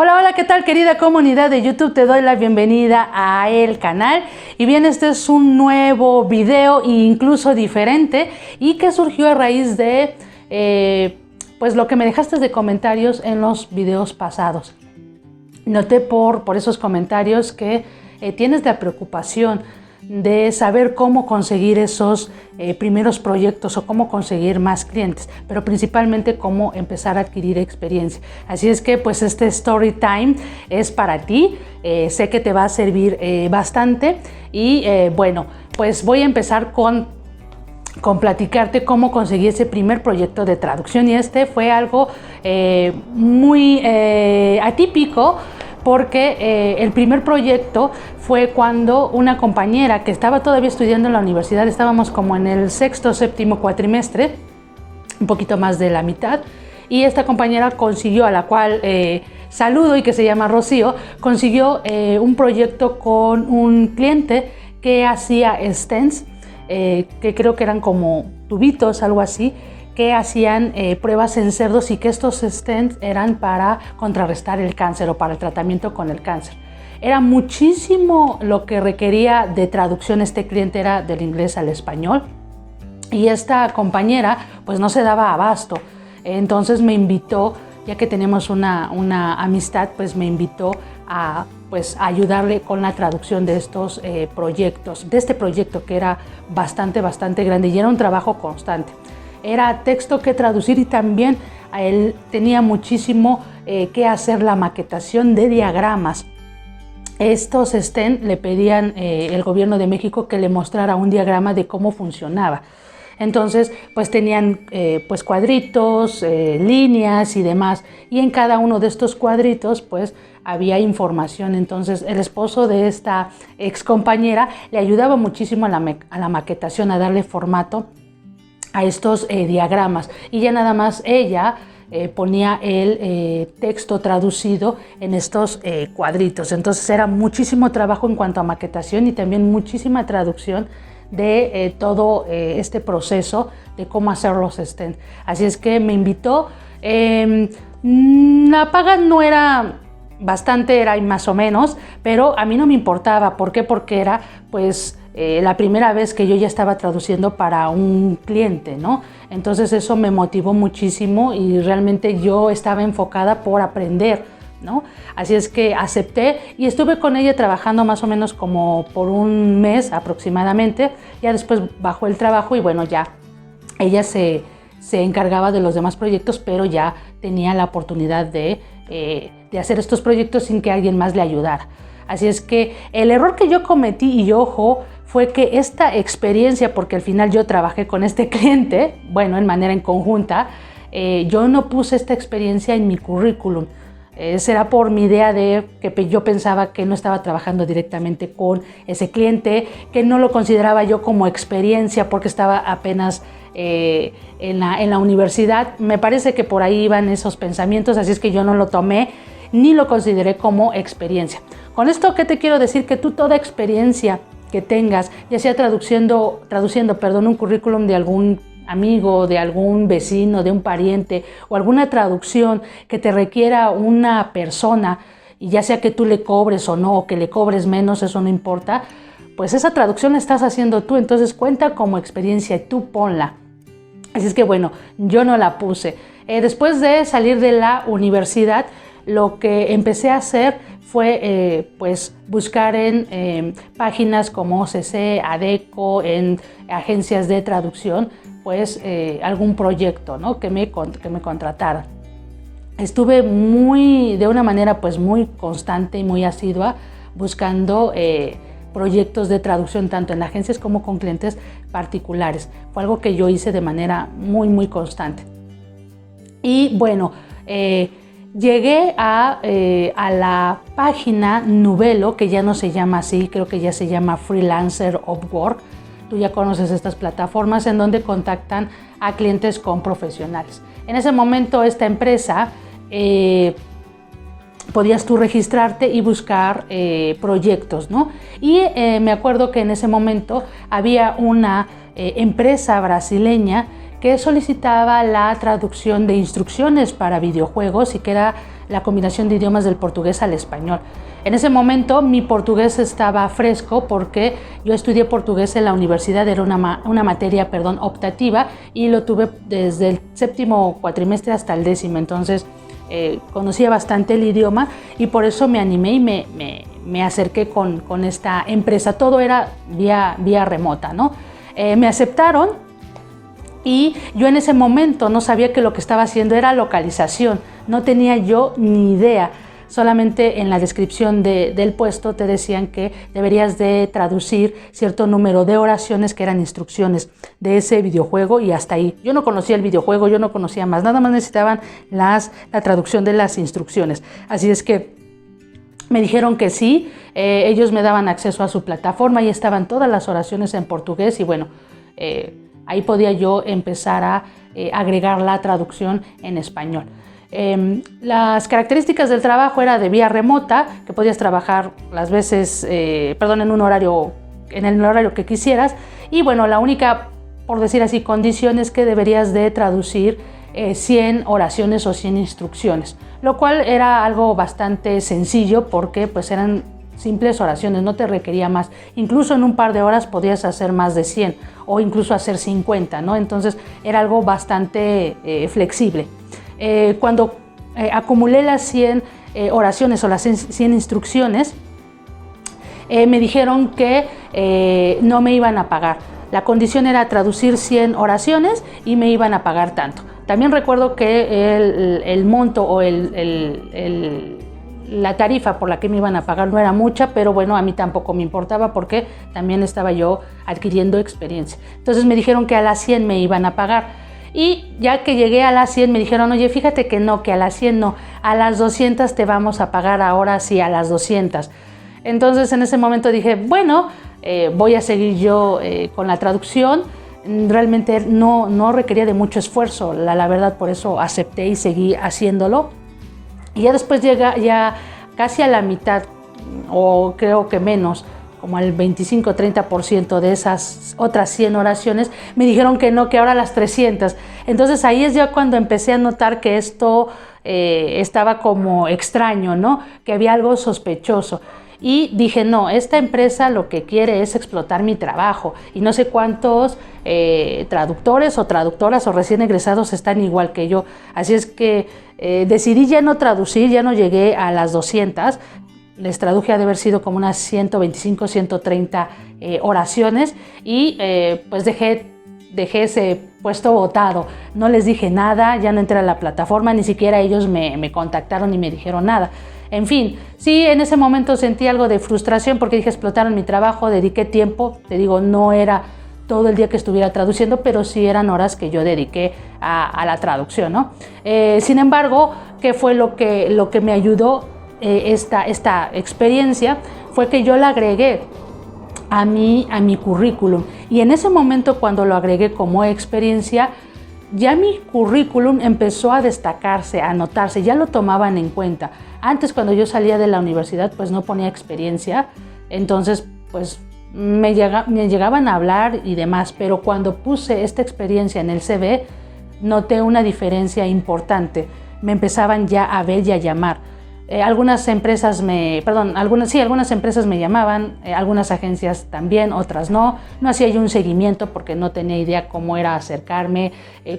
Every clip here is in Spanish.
Hola, hola, ¿qué tal, querida comunidad de YouTube? Te doy la bienvenida a el canal. Y bien, este es un nuevo video, incluso diferente, y que surgió a raíz de pues lo que me dejaste de comentarios en los videos pasados. Noté por esos comentarios que tienes la preocupación de saber cómo conseguir esos primeros proyectos o cómo conseguir más clientes, pero principalmente cómo empezar a adquirir experiencia. Así es que pues este story time es para ti, sé que te va a servir bastante y bueno, pues voy a empezar con platicarte cómo conseguí ese primer proyecto de traducción, y este fue algo muy atípico, porque el primer proyecto fue cuando una compañera que estaba todavía estudiando en la universidad, estábamos como en el sexto o séptimo cuatrimestre, un poquito más de la mitad, y esta compañera consiguió, a la cual saludo y que se llama Rocío, consiguió un proyecto con un cliente que hacía stents, que creo que eran como tubitos, algo así, que hacían pruebas en cerdos, y que estos stents eran para contrarrestar el cáncer o para el tratamiento con el cáncer. Era muchísimo lo que requería de traducción. Este cliente era del inglés al español y esta compañera pues no se daba abasto. Entonces me invitó, ya que tenemos una amistad, pues me invitó a ayudarle con la traducción de estos proyectos, de este proyecto que era bastante grande y era un trabajo constante. Era texto que traducir, y también a él tenía muchísimo que hacer la maquetación de diagramas. Estos stents le pedían el gobierno de México que le mostrara un diagrama de cómo funcionaba. Entonces, pues tenían pues cuadritos, líneas y demás, y en cada uno de estos cuadritos pues había información. Entonces el esposo de esta ex compañera le ayudaba muchísimo a la maquetación, a darle formato a estos diagramas, y ya nada más ella ponía el texto traducido en estos cuadritos. Entonces era muchísimo trabajo en cuanto a maquetación y también muchísima traducción de todo este proceso de cómo hacer los stents. Así es que me invitó. La paga no era bastante, era más o menos, pero a mí no me importaba. ¿Por qué? Porque era pues la primera vez que yo ya estaba traduciendo para un cliente, ¿no? Entonces eso me motivó muchísimo y realmente yo estaba enfocada por aprender, ¿no? Así es que acepté y estuve con ella trabajando más o menos como por un mes aproximadamente. Ya después bajó el trabajo y bueno, ya ella se encargaba de los demás proyectos, pero ya tenía la oportunidad de hacer estos proyectos sin que alguien más le ayudara. Así es que el error que yo cometí, y ojo, fue que esta experiencia, porque al final yo trabajé con este cliente, bueno, en manera en conjunta, yo no puse esta experiencia en mi currículum. Será por mi idea de que yo pensaba que no estaba trabajando directamente con ese cliente, que no lo consideraba yo como experiencia porque estaba apenas en la universidad. Me parece que por ahí iban esos pensamientos, así es que yo no lo tomé ni lo consideré como experiencia. Con esto, ¿qué te quiero decir? Que tú, toda experiencia que tengas, ya sea traduciendo un currículum de algún amigo, de algún vecino, de un pariente, o alguna traducción que te requiera una persona, y ya sea que tú le cobres o no, o que le cobres menos, eso no importa, pues esa traducción la estás haciendo tú, entonces cuenta como experiencia y tú ponla. Así es que bueno, yo no la puse. Después de salir de la universidad, lo que empecé a hacer fue pues buscar en páginas como CC, ADECO, en agencias de traducción, pues algún proyecto, ¿no? que me contrataran. Estuve de una manera pues muy constante y muy asidua buscando proyectos de traducción tanto en agencias como con clientes particulares. Fue algo que yo hice de manera muy constante. Y bueno, llegué a la página Nubelo, que ya no se llama así, creo que ya se llama Freelancer Upwork. Tú ya conoces estas plataformas en donde contactan a clientes con profesionales. En ese momento esta empresa podías tú registrarte y buscar proyectos, ¿no? Y me acuerdo que en ese momento había una empresa brasileña que solicitaba la traducción de instrucciones para videojuegos y que era la combinación de idiomas del portugués al español. En ese momento mi portugués estaba fresco porque yo estudié portugués en la universidad, era una materia, optativa, y lo tuve desde el 7º cuatrimestre hasta el 10º, entonces conocía bastante el idioma y por eso me animé y me acerqué con esta empresa. Todo era vía remota, ¿no? Me aceptaron. Y yo en ese momento no sabía que lo que estaba haciendo era localización, no tenía yo ni idea. Solamente en la descripción del puesto te decían que deberías de traducir cierto número de oraciones que eran instrucciones de ese videojuego y hasta ahí. Yo no conocía el videojuego, yo no conocía más, nada más necesitaban la traducción de las instrucciones. Así es que me dijeron que sí, ellos me daban acceso a su plataforma y estaban todas las oraciones en portugués y bueno, ahí podía yo empezar a agregar la traducción en español. Las características del trabajo era de vía remota, que podías trabajar las veces, en el horario que quisieras. Y bueno, la única, por decir así, condición es que deberías de traducir 100 oraciones o 100 instrucciones, lo cual era algo bastante sencillo porque pues eran simples oraciones, no te requería más. Incluso en un par de horas podías hacer más de 100 o incluso hacer 50, ¿no? Entonces era algo bastante flexible. Cuando acumulé las 100 oraciones o las 100 instrucciones, me dijeron que no me iban a pagar. La condición era traducir 100 oraciones y me iban a pagar tanto. También recuerdo que el monto o la tarifa por la que me iban a pagar no era mucha, pero bueno, a mí tampoco me importaba porque también estaba yo adquiriendo experiencia. Entonces me dijeron que a las 100 me iban a pagar. Y ya que llegué a las 100 me dijeron, oye, fíjate que no, que a las 100 no, a las 200 te vamos a pagar ahora sí, a las 200. Entonces en ese momento dije, bueno, voy a seguir yo con la traducción. Realmente no requería de mucho esfuerzo, la verdad, por eso acepté y seguí haciéndolo. Y ya después llega ya casi a la mitad, o creo que menos, como al 25-30% de esas otras 100 oraciones, me dijeron que no, que ahora las 300. Entonces ahí es ya cuando empecé a notar que esto estaba como extraño, ¿no? Que había algo sospechoso. Y dije, no, esta empresa lo que quiere es explotar mi trabajo y no sé cuántos traductores o traductoras o recién egresados están igual que yo. Así es que decidí ya no traducir, ya no llegué a las 200, les traduje, ha de haber sido como unas 125, 130 oraciones y pues dejé ese puesto botado. No les dije nada, ya no entré a la plataforma, ni siquiera ellos me contactaron ni me dijeron nada. En fin, sí, en ese momento sentí algo de frustración porque dije, explotaron mi trabajo, dediqué tiempo, te digo, no era todo el día que estuviera traduciendo, pero sí eran horas que yo dediqué a la traducción, ¿no? Sin embargo, ¿qué fue lo que me ayudó esta experiencia? Fue que yo la agregué a mi currículum y en ese momento cuando lo agregué como experiencia, ya mi currículum empezó a destacarse, a notarse, ya lo tomaban en cuenta. Antes, cuando yo salía de la universidad, pues no ponía experiencia, entonces pues me llegaban a hablar y demás, pero cuando puse esta experiencia en el CV, noté una diferencia importante. Me empezaban ya a ver y a llamar. Algunas empresas me llamaban, algunas agencias también, otras no. No hacía yo un seguimiento porque no tenía idea cómo era acercarme,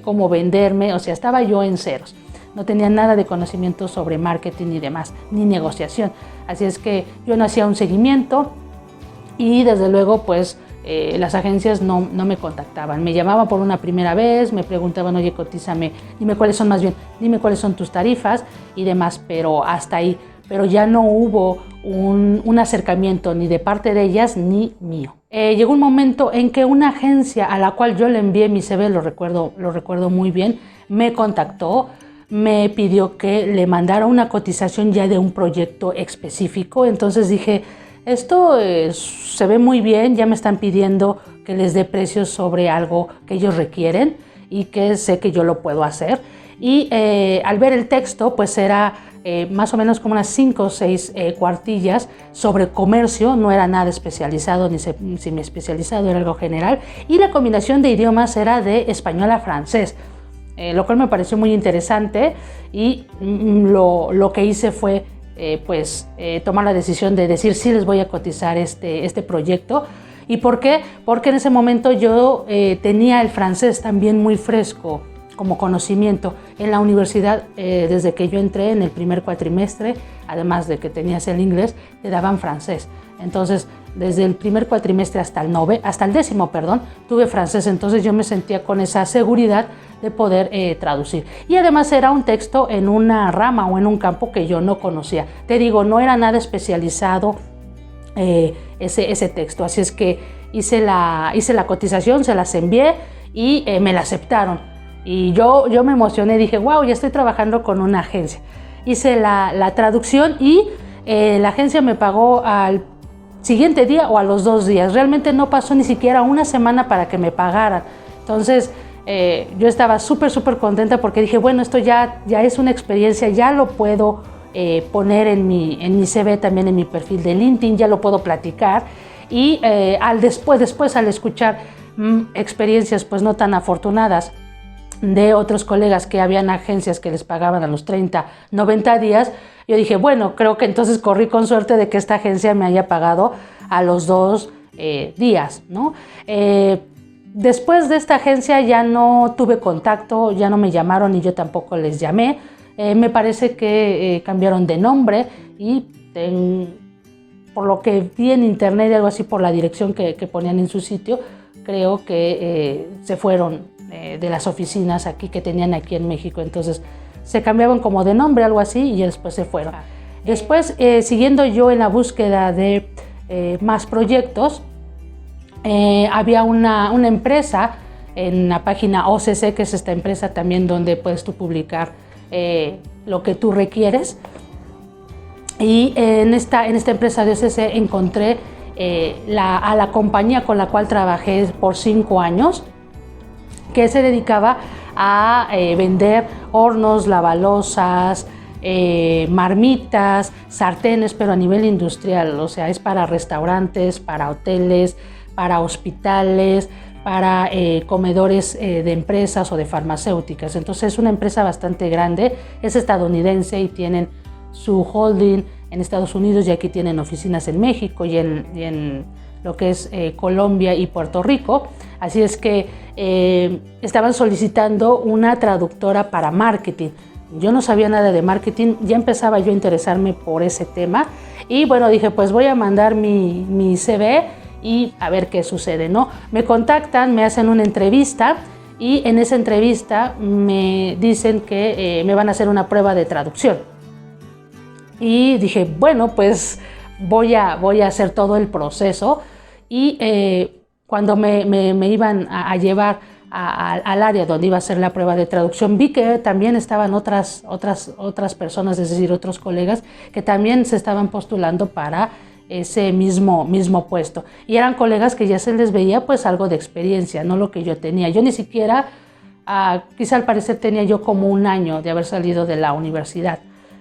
cómo venderme, o sea, estaba yo en ceros. No tenía nada de conocimiento sobre marketing y demás, ni negociación. Así es que yo no hacía un seguimiento y desde luego pues las agencias no me contactaban. Me llamaban por una primera vez, me preguntaban, oye, cotízame, dime cuáles son tus tarifas y demás, pero hasta ahí. Pero ya no hubo un acercamiento ni de parte de ellas ni mío. Llegó un momento en que una agencia a la cual yo le envié mi CV, lo recuerdo muy bien, me contactó, me pidió que le mandara una cotización ya de un proyecto específico. Entonces dije, esto se ve muy bien, ya me están pidiendo que les dé precios sobre algo que ellos requieren y que sé que yo lo puedo hacer. Y al ver el texto, pues era más o menos como unas 5 o 6 cuartillas sobre comercio, no era nada especializado ni semi-especializado, era algo general. Y la combinación de idiomas era de español a francés. lo cual me pareció muy interesante y lo que hice fue tomar la decisión de decir sí les voy a cotizar este proyecto. ¿Y por qué? Porque en ese momento yo tenía el francés también muy fresco como conocimiento en la universidad. Desde que yo entré en el primer cuatrimestre, además de que tenías el inglés, te daban francés. Entonces, desde el primer cuatrimestre hasta el 10º, tuve francés. Entonces yo me sentía con esa seguridad de poder traducir. Y además era un texto en una rama o en un campo que yo no conocía. Te digo, no era nada especializado ese texto. Así es que hice la cotización, se las envié y me la aceptaron. Y yo me emocioné, dije, wow, ya estoy trabajando con una agencia. Hice la traducción y la agencia me pagó al siguiente día o a los 2 días. Realmente no pasó ni siquiera una semana para que me pagaran. Entonces yo estaba súper contenta porque dije, bueno, esto ya es una experiencia, ya lo puedo poner en mi CV, también en mi perfil de LinkedIn, ya lo puedo platicar. Y después al escuchar experiencias pues no tan afortunadas de otros colegas que habían agencias que les pagaban a los 30, 90 días, yo dije, bueno, creo que entonces corrí con suerte de que esta agencia me haya pagado a los 2 días, ¿no? Después de esta agencia ya no tuve contacto, ya no me llamaron y yo tampoco les llamé. Me parece que cambiaron de nombre y por lo que vi en internet, algo así, por la dirección que ponían en su sitio, creo que se fueron de las oficinas aquí que tenían aquí en México. Entonces se cambiaban como de nombre, algo así, y después se fueron. Después, siguiendo yo en la búsqueda de más proyectos, había una empresa en la página OCC, que es esta empresa también donde puedes tú publicar lo que tú requieres. Y en esta empresa de OCC encontré a la compañía con la cual trabajé por 5 años, que se dedicaba a vender hornos, lavalosas, marmitas, sartenes, pero a nivel industrial. O sea, es para restaurantes, para hoteles, para hospitales, para comedores de empresas o de farmacéuticas. Entonces es una empresa bastante grande, es estadounidense y tienen su holding en Estados Unidos, y aquí tienen oficinas en México y en lo que es Colombia y Puerto Rico. Así es que estaban solicitando una traductora para marketing. Yo no sabía nada de marketing, ya empezaba yo a interesarme por ese tema y bueno, dije, pues voy a mandar mi CV y a ver qué sucede, ¿no? Me contactan, me hacen una entrevista y en esa entrevista me dicen que me van a hacer una prueba de traducción. Y dije, bueno, pues voy a hacer todo el proceso. Y cuando me iban a llevar al área donde iba a hacer la prueba de traducción, vi que también estaban otras personas, es decir, otros colegas que también se estaban postulando para ese mismo puesto. Y eran colegas que ya se les veía pues algo de experiencia, no lo que yo tenía. Yo ni siquiera, quizá al parecer tenía yo como 1 año de haber salido de la universidad.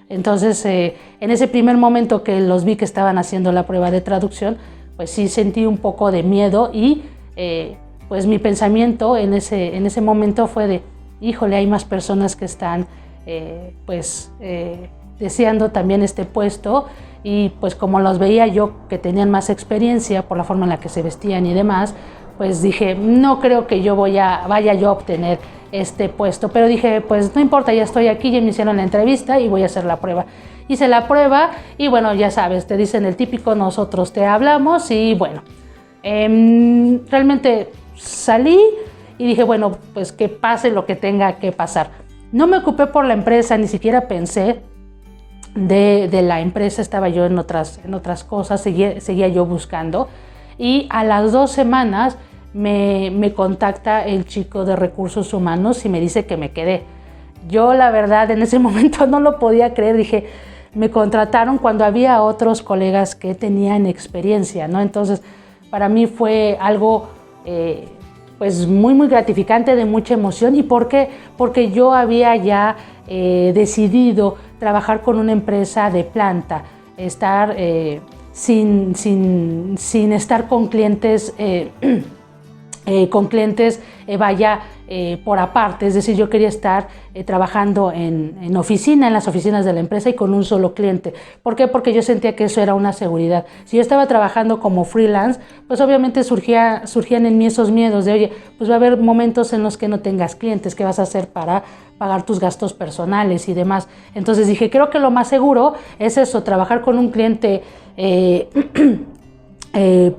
Entonces, en ese primer momento que los vi que estaban haciendo la prueba de traducción, pues sí sentí un poco de miedo y pues mi pensamiento en ese momento fue de, híjole, hay más personas que están deseando también este puesto, y pues como los veía yo que tenían más experiencia por la forma en la que se vestían y demás, pues dije, no creo que yo vaya yo a obtener este puesto, pero dije, pues no importa, ya estoy aquí, ya me hicieron la entrevista y voy a hacer la prueba. Hice la prueba y bueno, ya sabes, te dicen el típico, nosotros te hablamos, y bueno, realmente salí y dije, bueno, pues que pase lo que tenga que pasar. No me ocupé por la empresa, ni siquiera pensé de la empresa, estaba yo en otras cosas, seguía yo buscando, y a las 2 semanas me contacta el chico de recursos humanos y me dice que me quedé. Yo la verdad en ese momento no lo podía creer, dije, me contrataron cuando había otros colegas que tenían experiencia, ¿no? Entonces para mí fue algo pues muy gratificante, de mucha emoción. ¿Y por qué? Porque yo había ya decidido trabajar con una empresa de planta, estar sin estar con clientes por aparte, es decir, yo quería estar trabajando en oficina, en las oficinas de la empresa y con un solo cliente. ¿Por qué? Porque yo sentía que eso era una seguridad. Si yo estaba trabajando como freelance, pues obviamente surgían en mí esos miedos de, oye, pues va a haber momentos en los que no tengas clientes, ¿qué vas a hacer para pagar tus gastos personales y demás? Entonces dije, creo que lo más seguro es eso, trabajar con un cliente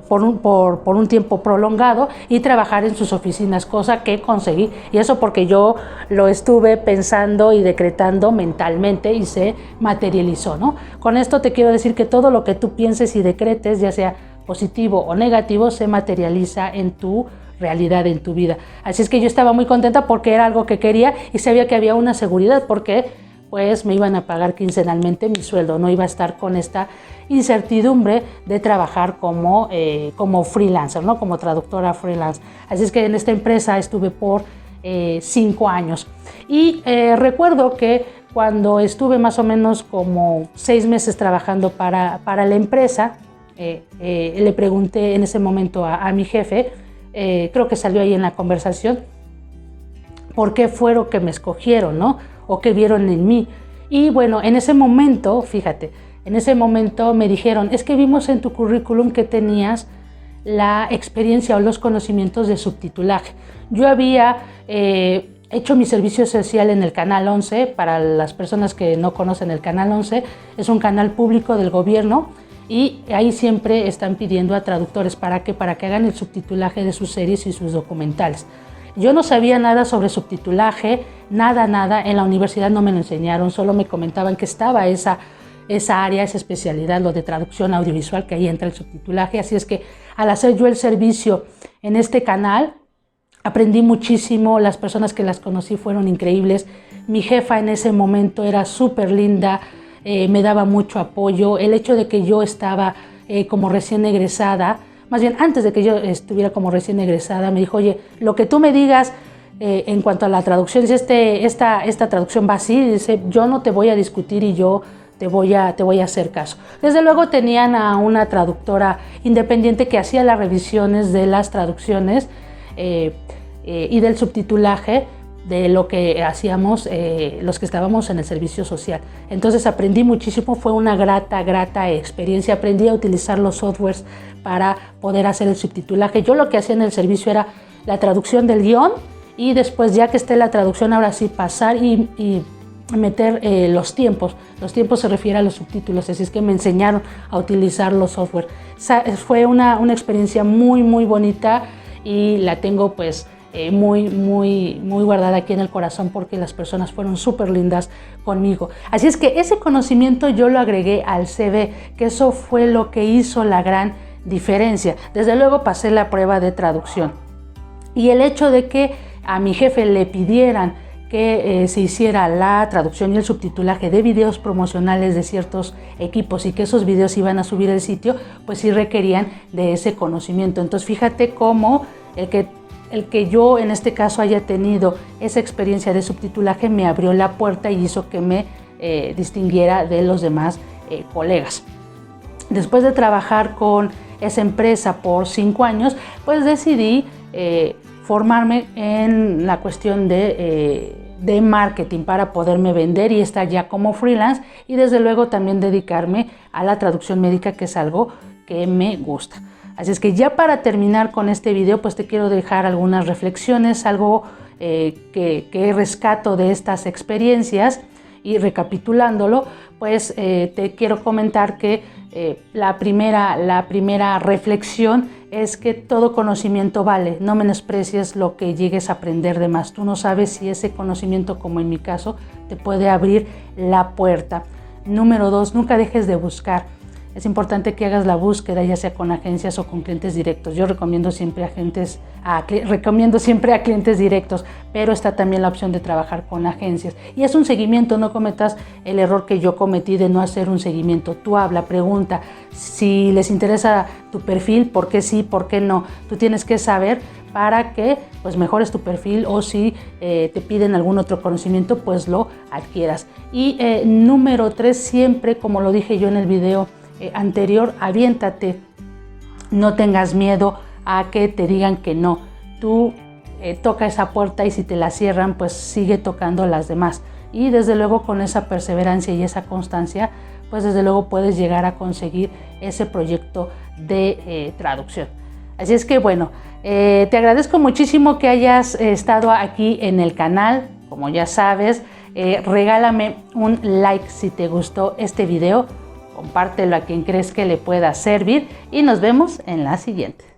por un tiempo prolongado y trabajar en sus oficinas, cosa que conseguí, y eso porque yo lo estuve pensando y decretando mentalmente y se materializó, ¿no? Con esto te quiero decir que todo lo que tú pienses y decretes, ya sea positivo o negativo, se materializa en tu realidad, en tu vida. Así es que yo estaba muy contenta porque era algo que quería y sabía que había una seguridad porque pues me iban a pagar quincenalmente mi sueldo, no iba a estar con esta incertidumbre de trabajar como freelancer, ¿no? Como traductora freelance. Así es que en esta empresa estuve por 5 años. Y recuerdo que cuando estuve más o menos como 6 meses trabajando para la empresa, le pregunté en ese momento a mi jefe, creo que salió ahí en la conversación, por qué fueron que me escogieron, ¿no? O qué vieron en mí. Y bueno, en ese momento, fíjate, en ese momento me dijeron, es que vimos en tu currículum que tenías la experiencia o los conocimientos de subtitulaje. Yo había hecho mi servicio social en el Canal 11, para las personas que no conocen el Canal 11, es un canal público del gobierno y ahí siempre están pidiendo a traductores para que hagan el subtitulaje de sus series y sus documentales. Yo no sabía nada sobre subtitulaje, nada, en la universidad no me lo enseñaron, solo me comentaban que estaba esa área, esa especialidad, lo de traducción audiovisual, que ahí entra el subtitulaje. Así es que al hacer yo el servicio en este canal, aprendí muchísimo, las personas que las conocí fueron increíbles, mi jefa en ese momento era súper linda, me daba mucho apoyo, el hecho de que yo estaba como recién egresada, más bien antes de que yo estuviera como recién egresada, me dijo, oye, lo que tú me digas en cuanto a la traducción, si esta traducción va así, dice, yo no te voy a discutir y yo te voy a hacer caso. Desde luego tenían a una traductora independiente que hacía las revisiones de las traducciones y del subtitulaje de lo que hacíamos los que estábamos en el servicio social. Entonces aprendí muchísimo, fue una grata experiencia, aprendí a utilizar los softwares para poder hacer el subtitulaje. Yo lo que hacía en el servicio era la traducción del guión y después, ya que esté la traducción, ahora sí pasar y meter los tiempos. Los tiempos se refiere a los subtítulos, así es que me enseñaron a utilizar los software. Fue una experiencia muy bonita y la tengo pues muy guardada aquí en el corazón porque las personas fueron súper lindas conmigo. Así es que ese conocimiento yo lo agregué al CV, que eso fue lo que hizo la gran diferencia. Desde luego pasé la prueba de traducción y el hecho de que a mi jefe le pidieran que se hiciera la traducción y el subtitulaje de videos promocionales de ciertos equipos y que esos videos iban a subir al sitio, pues sí requerían de ese conocimiento. Entonces fíjate cómo el que yo en este caso haya tenido esa experiencia de subtitulaje me abrió la puerta y hizo que me distinguiera de los demás colegas. Después de trabajar con esa empresa por 5 años, pues decidí formarme en la cuestión de marketing para poderme vender y estar ya como freelance y desde luego también dedicarme a la traducción médica, que es algo que me gusta. Así es que ya para terminar con este video, pues te quiero dejar algunas reflexiones, algo que rescato de estas experiencias y recapitulándolo, pues te quiero comentar que la primera reflexión es que todo conocimiento vale, no menosprecies lo que llegues a aprender de más. Tú no sabes si ese conocimiento, como en mi caso, te puede abrir la puerta. Número 2, nunca dejes de buscar. Es importante que hagas la búsqueda, ya sea con agencias o con clientes directos. Yo recomiendo siempre a clientes directos, pero está también la opción de trabajar con agencias. Y es un seguimiento, no cometas el error que yo cometí de no hacer un seguimiento. Tú habla, pregunta, si les interesa tu perfil, por qué sí, por qué no. Tú tienes que saber para que pues mejores tu perfil o si te piden algún otro conocimiento, pues lo adquieras. Y número 3, siempre, como lo dije yo en el video anterior, aviéntate, no tengas miedo a que te digan que no. Tú toca esa puerta y si te la cierran, pues sigue tocando las demás. Y desde luego con esa perseverancia y esa constancia, pues desde luego puedes llegar a conseguir ese proyecto de traducción. Así es que bueno, te agradezco muchísimo que hayas estado aquí en el canal. Como ya sabes, regálame un like si te gustó este video, compártelo a quien crees que le pueda servir y nos vemos en la siguiente.